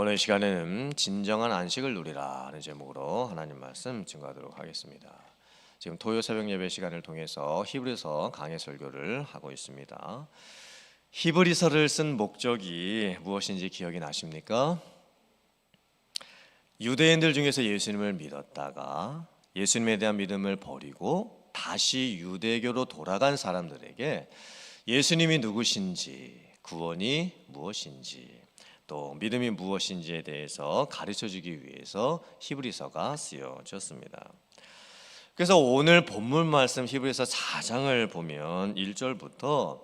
오늘 시간에는 진정한 안식을 누리라는 제목으로 하나님 말씀 증거하도록 하겠습니다. 지금 토요 새벽 예배 시간을 통해서 히브리서 강해 설교를 하고 있습니다. 히브리서를 쓴 목적이 무엇인지 기억이 나십니까? 유대인들 중에서 예수님을 믿었다가 예수님에 대한 믿음을 버리고 다시 유대교로 돌아간 사람들에게 예수님이 누구신지, 구원이 무엇인지, 또 믿음이 무엇인지에 대해서 가르쳐주기 위해서 히브리서가 쓰여졌습니다. 그래서 오늘 본문 말씀 히브리서 4장을 보면 1절부터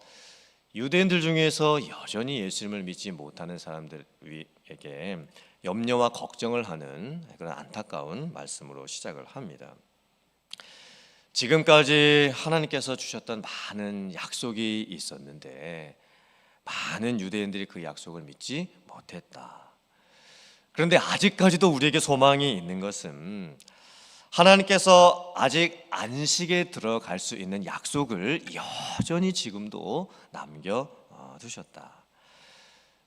유대인들 중에서 여전히 예수님을 믿지 못하는 사람들에게 염려와 걱정을 하는 그런 안타까운 말씀으로 시작을 합니다. 지금까지 하나님께서 주셨던 많은 약속이 있었는데 많은 유대인들이 그 약속을 믿지 못했다. 그런데 아직까지도 우리에게 소망이 있는 것은 하나님께서 아직 안식에 들어갈 수 있는 약속을 여전히 지금도 남겨두셨다.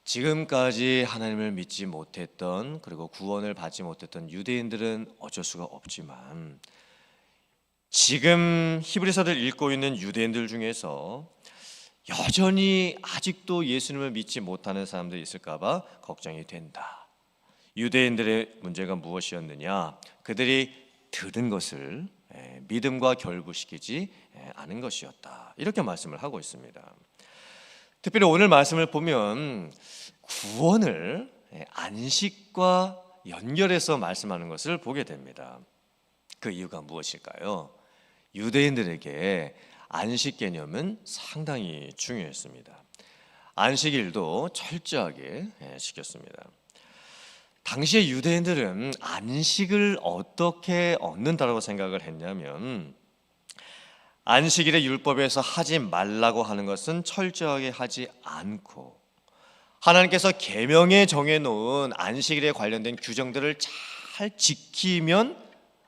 지금까지 하나님을 믿지 못했던, 그리고 구원을 받지 못했던 유대인들은 어쩔 수가 없지만 지금 히브리서를 읽고 있는 유대인들 중에서 여전히 아직도 예수님을 믿지 못하는 사람들이 있을까 봐 걱정이 된다. 유대인들의 문제가 무엇이었느냐? 그들이 들은 것을 믿음과 결부시키지 않은 것이었다. 이렇게 말씀을 하고 있습니다. 특별히 오늘 말씀을 보면 구원을 안식과 연결해서 말씀하는 것을 보게 됩니다. 그 이유가 무엇일까요? 유대인들에게 안식 개념은 상당히 중요했습니다. 안식일도 철저하게 지켰습니다. 당시의 유대인들은 안식을 어떻게 얻는다고 생각을 했냐면, 안식일의 율법에서 하지 말라고 하는 것은 철저하게 하지 않고 하나님께서 계명에 정해놓은 안식일에 관련된 규정들을 잘 지키면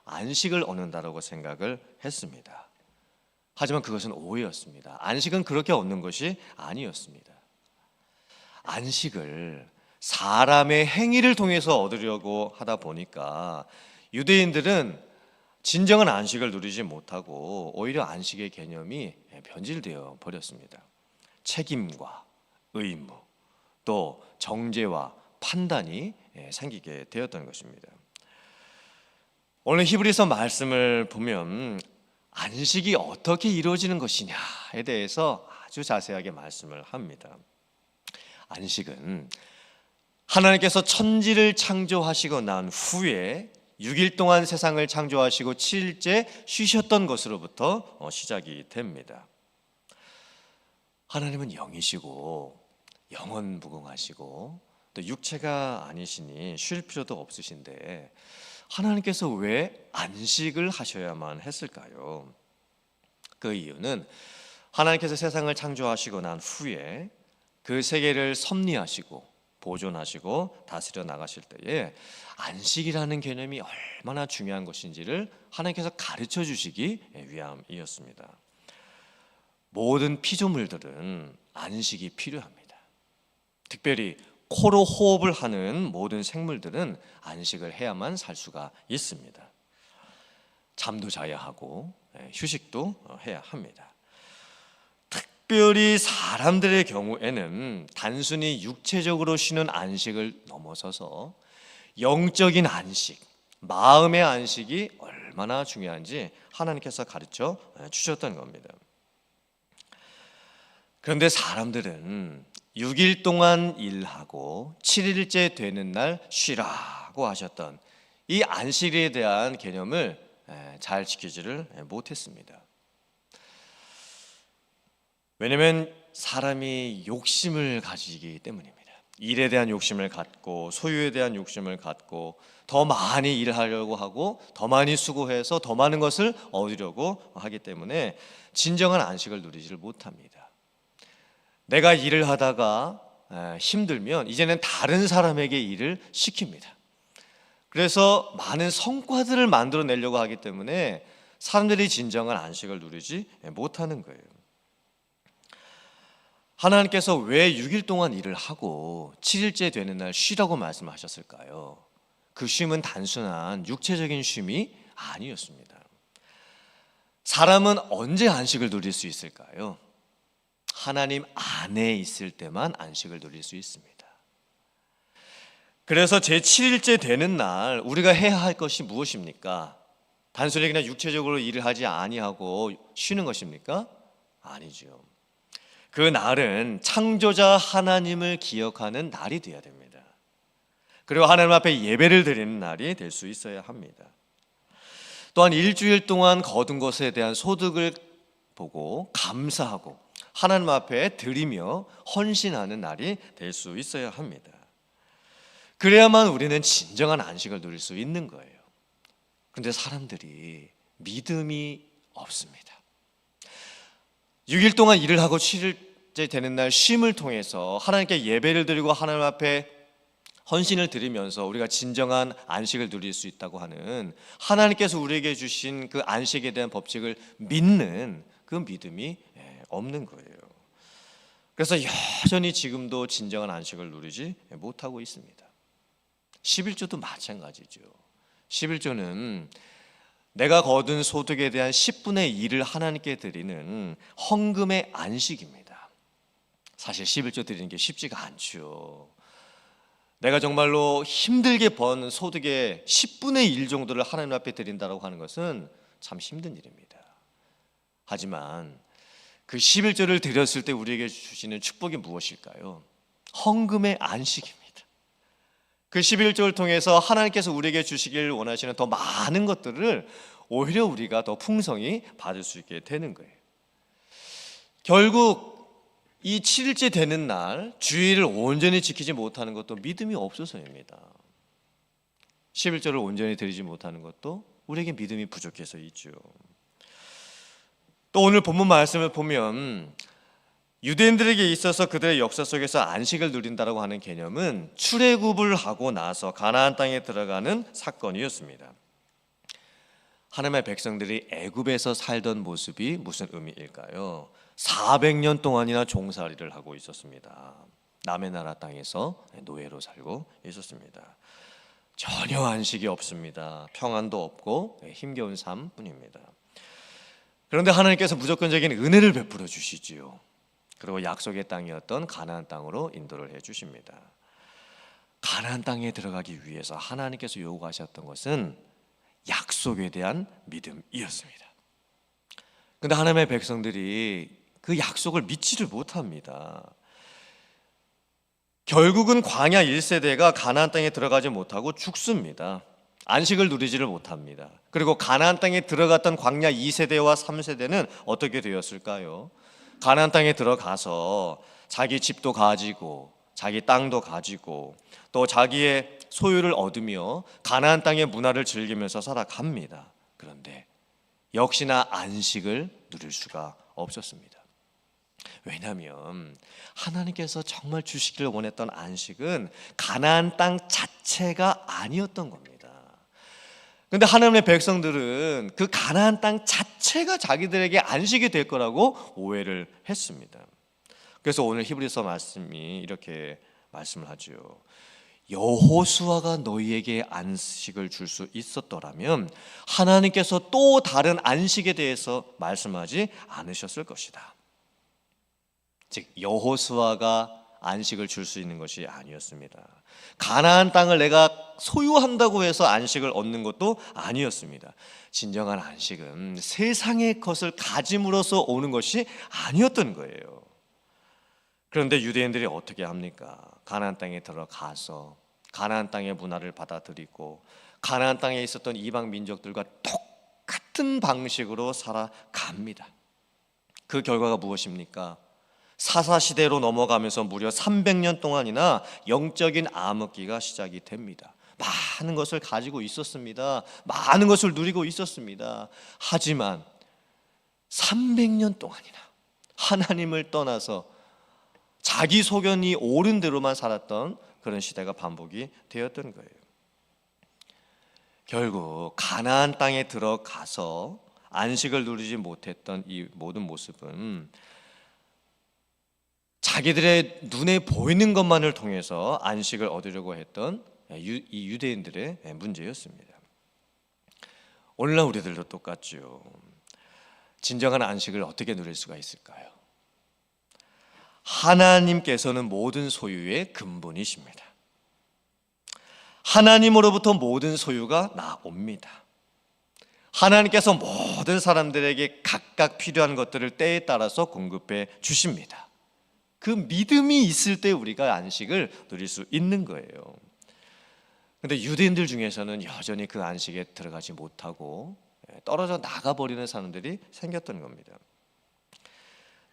안식을 얻는다고 생각을 했습니다. 하지만 그것은 오해였습니다. 안식은 그렇게 얻는 것이 아니었습니다. 안식을 사람의 행위를 통해서 얻으려고 하다 보니까 유대인들은 진정한 안식을 누리지 못하고 오히려 안식의 개념이 변질되어 버렸습니다. 책임과 의무, 또 정죄와 판단이 생기게 되었던 것입니다. 오늘 히브리서 말씀을 보면 안식이 어떻게 이루어지는 것이냐에 대해서 아주 자세하게 말씀을 합니다. 안식은 하나님께서 천지를 창조하시고 난 후에 6일 동안 세상을 창조하시고 7일째 쉬셨던 것으로부터 시작이 됩니다. 하나님은 영이시고 영원무궁하시고 또 육체가 아니시니 쉴 필요도 없으신데 하나님께서 왜 안식을 하셔야만 했을까요? 그 이유는 하나님께서 세상을 창조하시고 난 후에 그 세계를 섭리하시고 보존하시고 다스려 나가실 때에 안식이라는 개념이 얼마나 중요한 것인지를 하나님께서 가르쳐 주시기 위함이었습니다. 모든 피조물들은 안식이 필요합니다. 특별히 코로 호흡을 하는 모든 생물들은 안식을 해야만 살 수가 있습니다. 잠도 자야 하고 휴식도 해야 합니다. 특별히 사람들의 경우에는 단순히 육체적으로 쉬는 안식을 넘어서서 영적인 안식, 마음의 안식이 얼마나 중요한지 하나님께서 가르쳐 주셨던 겁니다. 그런데 사람들은 6일 동안 일하고 7일째 되는 날 쉬라고 하셨던 이 안식에 대한 개념을 잘 지키지를 못했습니다. 왜냐하면 사람이 욕심을 가지기 때문입니다. 일에 대한 욕심을 갖고 소유에 대한 욕심을 갖고 더 많이 일하려고 하고 더 많이 수고해서 더 많은 것을 얻으려고 하기 때문에 진정한 안식을 누리지를 못합니다. 내가 일을 하다가 힘들면 이제는 다른 사람에게 일을 시킵니다. 그래서 많은 성과들을 만들어내려고 하기 때문에 사람들이 진정한 안식을 누리지 못하는 거예요. 하나님께서 왜 6일 동안 일을 하고 7일째 되는 날 쉬라고 말씀하셨을까요? 그 쉼은 단순한 육체적인 쉼이 아니었습니다. 사람은 언제 안식을 누릴 수 있을까요? 하나님 안에 있을 때만 안식을 누릴 수 있습니다. 그래서 제7일째 되는 날 우리가 해야 할 것이 무엇입니까? 단순히 그냥 육체적으로 일을 하지 아니하고 쉬는 것입니까? 아니죠. 그 날은 창조자 하나님을 기억하는 날이 되어야 됩니다. 그리고 하나님 앞에 예배를 드리는 날이 될 수 있어야 합니다. 또한 일주일 동안 거둔 것에 대한 소득을 보고 감사하고 하나님 앞에 드리며 헌신하는 날이 될 수 있어야 합니다. 그래야만 우리는 진정한 안식을 누릴 수 있는 거예요. 그런데 사람들이 믿음이 없습니다. 6일 동안 일을 하고 7일째 되는 날 쉼을 통해서 하나님께 예배를 드리고 하나님 앞에 헌신을 드리면서 우리가 진정한 안식을 누릴 수 있다고 하는 하나님께서 우리에게 주신 그 안식에 대한 법칙을 믿는 그 믿음이 없는 거예요. 그래서 여전히 지금도 진정한 안식을 누리지 못하고 있습니다. 11조도 마찬가지죠. 11조는 내가 거둔 소득에 대한 10분의 1을 하나님께 드리는 헌금의 안식입니다. 사실 11조 드리는 게 쉽지가 않죠. 내가 정말로 힘들게 번 소득의 10분의 1 정도를 하나님 앞에 드린다고 하는 것은 참 힘든 일입니다. 하지만 그 11조를 드렸을 때 우리에게 주시는 축복이 무엇일까요? 헌금의 안식입니다. 그 11조를 통해서 하나님께서 우리에게 주시길 원하시는 더 많은 것들을 오히려 우리가 더 풍성히 받을 수 있게 되는 거예요. 결국 이 7일째 되는 날 주일을 온전히 지키지 못하는 것도 믿음이 없어서입니다. 11조를 온전히 드리지 못하는 것도 우리에게 믿음이 부족해서 있죠. 또 오늘 본문 말씀을 보면 유대인들에게 있어서 그들의 역사 속에서 안식을 누린다고 하는 개념은 출애굽을 하고 나서 가나안 땅에 들어가는 사건이었습니다. 하나님의 백성들이 애굽에서 살던 모습이 무슨 의미일까요? 400년 동안이나 종살이를 하고 있었습니다. 남의 나라 땅에서 노예로 살고 있었습니다. 전혀 안식이 없습니다. 평안도 없고 힘겨운 삶뿐입니다. 그런데 하나님께서 무조건적인 은혜를 베풀어 주시지요. 그리고 약속의 땅이었던 가나안 땅으로 인도를 해 주십니다. 가나안 땅에 들어가기 위해서 하나님께서 요구하셨던 것은 약속에 대한 믿음이었습니다. 그런데 하나님의 백성들이 그 약속을 믿지를 못합니다. 결국은 광야 1세대가 가나안 땅에 들어가지 못하고 죽습니다. 안식을 누리지를 못합니다. 그리고 가나안 땅에 들어갔던 광야 2세대와 3세대는 어떻게 되었을까요? 가나안 땅에 들어가서 자기 집도 가지고 자기 땅도 가지고 또 자기의 소유를 얻으며 가나안 땅의 문화를 즐기면서 살아갑니다. 그런데 역시나 안식을 누릴 수가 없었습니다. 왜냐하면 하나님께서 정말 주시기를 원했던 안식은 가나안 땅 자체가 아니었던 겁니다. 그런데 하나님의 백성들은 그 가나안 땅 자체가 자기들에게 안식이 될 거라고 오해를 했습니다. 그래서 오늘 히브리서 말씀이 이렇게 말씀을 하죠. 여호수아가 너희에게 안식을 줄 수 있었더라면 하나님께서 또 다른 안식에 대해서 말씀하지 않으셨을 것이다. 즉 여호수아가 안식을 줄 수 있는 것이 아니었습니다. 가나안 땅을 내가 소유한다고 해서 안식을 얻는 것도 아니었습니다. 진정한 안식은 세상의 것을 가짐으로써 오는 것이 아니었던 거예요. 그런데 유대인들이 어떻게 합니까? 가나안 땅에 들어가서 가나안 땅의 문화를 받아들이고 가나안 땅에 있었던 이방 민족들과 똑같은 방식으로 살아갑니다. 그 결과가 무엇입니까? 사사시대로 넘어가면서 무려 300년 동안이나 영적인 암흑기가 시작이 됩니다. 많은 것을 가지고 있었습니다. 많은 것을 누리고 있었습니다. 하지만 300년 동안이나 하나님을 떠나서 자기 소견이 옳은 대로만 살았던 그런 시대가 반복이 되었던 거예요. 결국 가나안 땅에 들어가서 안식을 누리지 못했던 이 모든 모습은 자기들의 눈에 보이는 것만을 통해서 안식을 얻으려고 했던 이 유대인들의 문제였습니다. 오늘날 우리들도 똑같죠. 진정한 안식을 어떻게 누릴 수가 있을까요? 하나님께서는 모든 소유의 근본이십니다. 하나님으로부터 모든 소유가 나옵니다. 하나님께서 모든 사람들에게 각각 필요한 것들을 때에 따라서 공급해 주십니다. 그 믿음이 있을 때 우리가 안식을 누릴 수 있는 거예요. 그런데 유대인들 중에서는 여전히 그 안식에 들어가지 못하고 떨어져 나가버리는 사람들이 생겼던 겁니다.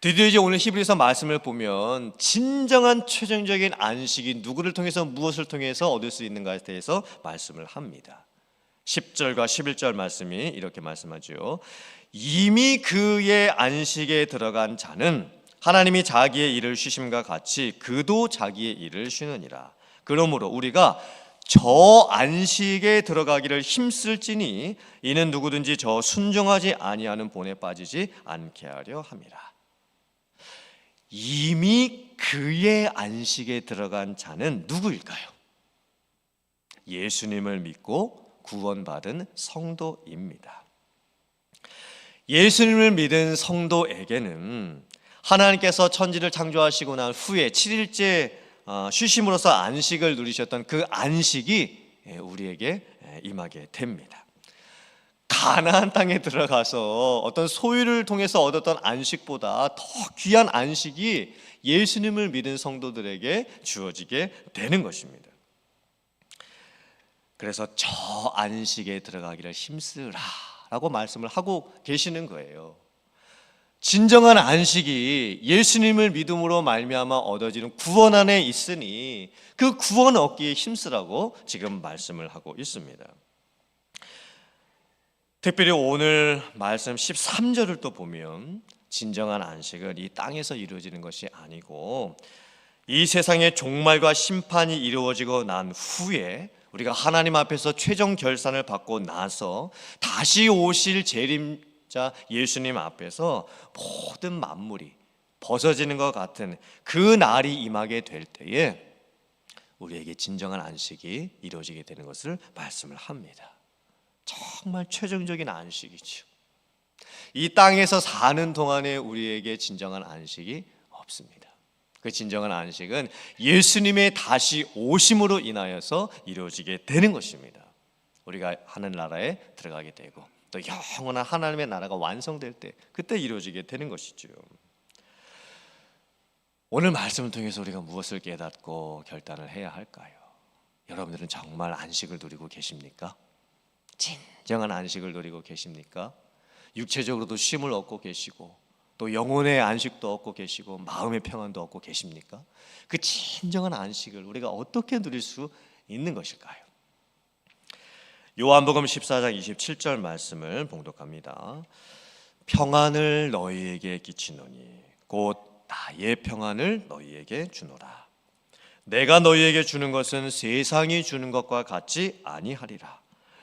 드디어 이제 오늘 히브리서 말씀을 보면 진정한 최종적인 안식이 누구를 통해서 무엇을 통해서 얻을 수 있는가에 대해서 말씀을 합니다. 10절과 11절 말씀이 이렇게 말씀하죠. 이미 그의 안식에 들어간 자는 하나님이 자기의 일을 쉬심과 같이 그도 자기의 일을 쉬느니라. 그러므로 우리가 저 안식에 들어가기를 힘쓸지니 이는 누구든지 저 순종하지 아니하는 본에 빠지지 않게 하려 함이라. 이미 그의 안식에 들어간 자는 누구일까요? 예수님을 믿고 구원받은 성도입니다. 예수님을 믿은 성도에게는 하나님께서 천지를 창조하시고 난 후에 7일째 쉬심으로써 안식을 누리셨던 그 안식이 우리에게 임하게 됩니다. 가나안 땅에 들어가서 어떤 소유를 통해서 얻었던 안식보다 더 귀한 안식이 예수님을 믿은 성도들에게 주어지게 되는 것입니다. 그래서 저 안식에 들어가기를 힘쓰라라고 말씀을 하고 계시는 거예요. 진정한 안식이 예수님을 믿음으로 말미암아 얻어지는 구원 안에 있으니 그 구원 얻기에 힘쓰라고 지금 말씀을 하고 있습니다. 특별히 오늘 말씀 13절을 또 보면 진정한 안식은 이 땅에서 이루어지는 것이 아니고 이 세상의 종말과 심판이 이루어지고 난 후에 우리가 하나님 앞에서 최종 결산을 받고 나서 다시 오실 재림자 예수님 앞에서 모든 만물이 벗어지는 것 같은 그 날이 임하게 될 때에 우리에게 진정한 안식이 이루어지게 되는 것을 말씀을 합니다. 정말 최종적인 안식이죠. 이 땅에서 사는 동안에 우리에게 진정한 안식이 없습니다. 그 진정한 안식은 예수님의 다시 오심으로 인하여서 이루어지게 되는 것입니다. 우리가 하늘나라에 들어가게 되고 또 영원한 하나님의 나라가 완성될 때 그때 이루어지게 되는 것이죠. 오늘 말씀을 통해서 우리가 무엇을 깨닫고 결단을 해야 할까요? 여러분들은 정말 안식을 누리고 계십니까? 진정한 안식을 누리고 계십니까? 육체적으로도 쉼을 얻고 계시고 또 영혼의 안식도 얻고 계시고 마음의 평안도 얻고 계십니까? 그 진정한 안식을 우리가 어떻게 누릴 수 있는 것일까요? 요한복음 14장 27절 말씀을 봉독합니다. 평안을 너희에게 끼치노니 곧 나의 평안을 너희에게 주노라. 내가 너희에게 주는 것은 세상이 주는 것과 같지 아니하리라.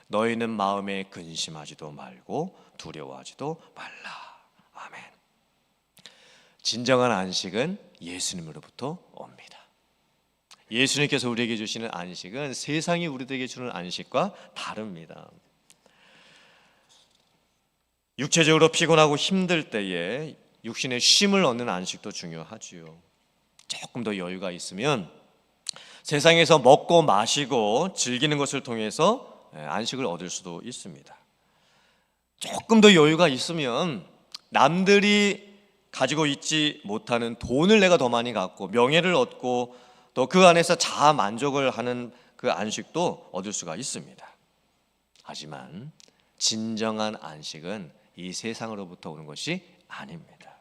너희는 마음에 근심하지도 말고 두려워하지도 말라. 아멘. 진정한 안식은 예수님으로부터 옵니다. 예수님께서 우리에게 주시는 안식은 세상이 우리에게 주는 안식과 다릅니다. 육체적으로 피곤하고 힘들 때에 육신의 쉼을 얻는 안식도 중요하지요. 조금 더 여유가 있으면 세상에서 먹고 마시고 즐기는 것을 통해서 안식을 얻을 수도 있습니다. 조금 더 여유가 있으면 남들이 가지고 있지 못하는 돈을 내가 더 많이 갖고 명예를 얻고 또 그 안에서 자아 만족을 하는 그 안식도 얻을 수가 있습니다. 하지만 진정한 안식은 이 세상으로부터 오는 것이 아닙니다.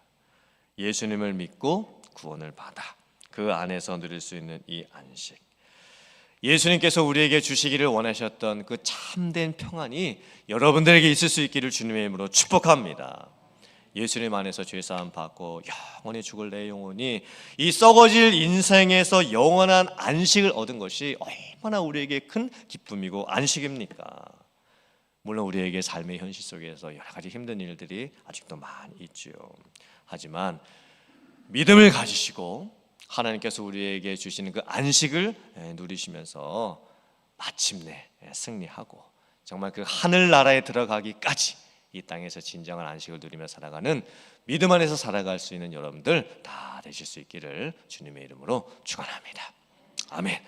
예수님을 믿고 구원을 받아 그 안에서 누릴 수 있는 이 안식, 예수님께서 우리에게 주시기를 원하셨던 그 참된 평안이 여러분들에게 있을 수 있기를 주님의 이름으로 축복합니다. 예수님 안에서 죄사함 받고 영원히 죽을 내 영혼이 이 썩어질 인생에서 영원한 안식을 얻은 것이 얼마나 우리에게 큰 기쁨이고 안식입니까? 물론 우리에게 삶의 현실 속에서 여러 가지 힘든 일들이 아직도 많이 있죠. 하지만 믿음을 가지시고 하나님께서 우리에게 주시는 그 안식을 누리시면서 마침내 승리하고 정말 그 하늘나라에 들어가기까지 이 땅에서 진정한 안식을 누리며 살아가는 믿음 안에서 살아갈 수 있는 여러분들 다 되실 수 있기를 주님의 이름으로 축원합니다. 아멘.